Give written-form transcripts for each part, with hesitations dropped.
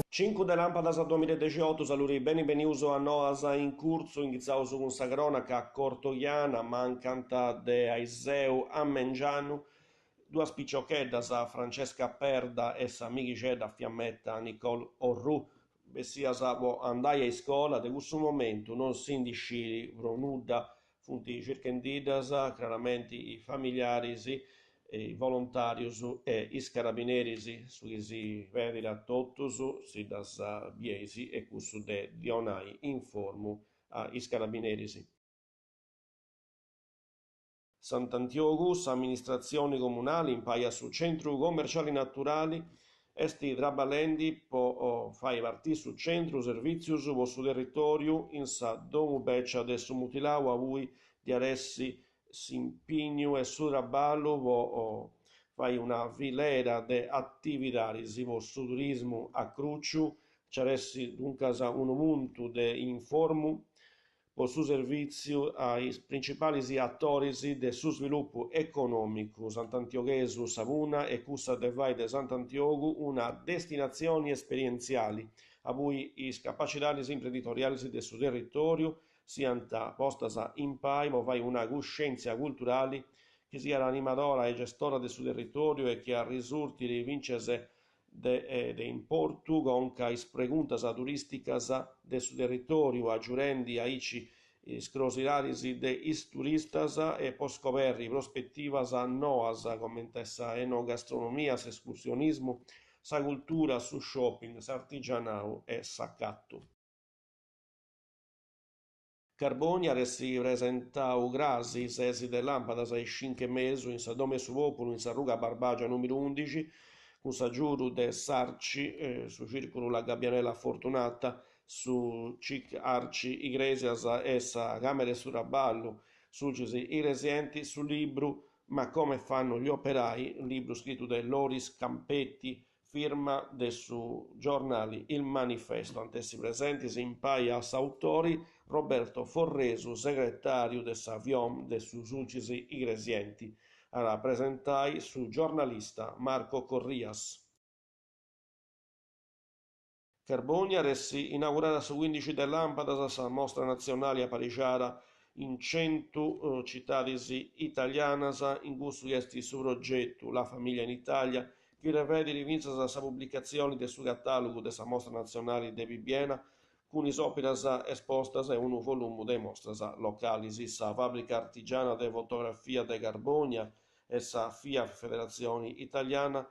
Cinque de lampadas a 2018, saluri beni beniuso a noasa in curso, iniziauso con sa cronaca cortoiana, mancanta de Aiseu a Mengianu, due spicciocheddas a Francesca Perda e sa mighicedda fiammetta Nicole Orru, bessias andai a scuola, de questo momento non si indisciri pro nudda, funti circendidas, chiaramente i familiari, i volontarios e is carabineris su chi si vede a totus si das biesi e cussu de dionai informu a is carabineris. Sant'Antiogu, amministrazioni comunali, impaia su centru commerciali naturali, esti trabalendi po fai partì su centru servizius vo su territoriu in sa domu beccia de su mutilau a vui di aressi s'impignu e su traballu vo fai una filera de attividades vo su turismu a cruciu, c'aressi duncas unu muntu de informu por su servizio ai principali attori de su sviluppo econômico Sant'Antiochesu Savuna e cussa de vai de Sant'Antiogu una destinazioni esperienziali a cui is capacidades imprenditoriali de su territorio siano postas in pai, vai una coscienza culturale che sia l'animadora e gestora del suo territorio e che a risulti di vincese de importu conca is preguntas turísticas de su territorio aggiurendi aici scrosiraris de is turistas e poscoverri prospettivas noas commenta sa enogastronomia, escursionismo, sa cultura, su shopping, s'artigianau e s'accattu. Carbonia resti presentau grasi sesi de lampadas ai 5 mesi in sa dome su popolo in sa ruga Barbagia numero 11 con sa giuru de Sarci su circolo la Gabbianella Fortunata su Cic Arci Iglesias e sa Camere su Raballo succesi i residenti su libro Ma come fanno gli operai, un libro scritto da Loris Campetti, firma de su giornali Il Manifesto, antessi presenti si impaia a autori Roberto Forresu, segretario de Savion de su sulcisi igresienti, a rappresentai su giornalista Marco Corrias. Carbonia ressi inaugurata su 15 de Lampadas sa mostra nazionale a Pariciara in 100 cittadis italianas in cui esti su progetto La famiglia in Italia che rivede rivinzas sa pubblicazioni del suo catalogo della mostra nazionale de Bibbiena con is operas espostas e un volume de mostras locali sa fabbrica artigiana de fotografia de Carbonia e sa FIA Federazione Italiana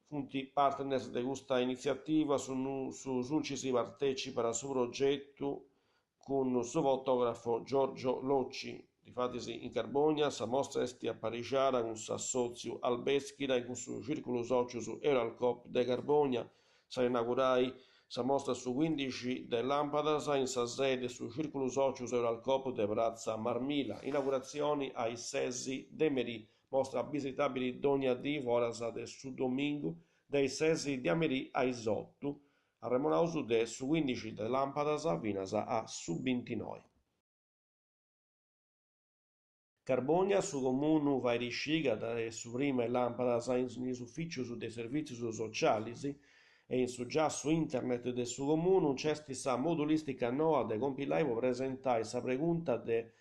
funti partners de questa iniziativa su sulci si partecipa al suo progetto con suo fotografo Giorgio Locci. Difatti in Carbonia sa mostra esti a Pariciara con sa sozio Albeschira e con su circolo socio su Euralcop de Carbonia sa inaugurai sa mostra su 15 de Lampadas in sa sede su circolo socio su Euralcop de Brazza Marmila inaugurazioni ai sesi de Merì mostra visitabili d'ogni dì foras de su domingo dai sesi di Amerì ai 8 a Remonausu de su 15 de Lampadas finas a su 29. Carbonia su comunu vai risciga da su prime Lampadas in is ufficius de servizios socialis e in su già su internet de su comunu c'esti sa modulistica noa de compilai presentai sa pregunta de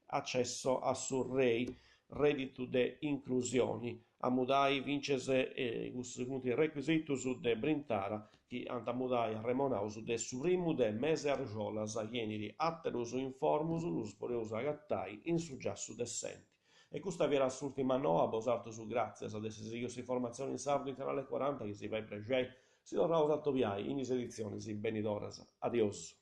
accesso a su rei reddito de inclusioni a mudai vincese cussi punti requisitus de brintara chi antamudai a remonausu de su primu de mese argiolas ieniri atterus informus lus poreus agattai in su già su dessenti. E questa era l'ultima noa, bosato su grazie ad essere informazioni in sardo in canale 40 che si vai pregei, si torna usato viai in edizioni, si benidoras. Adios.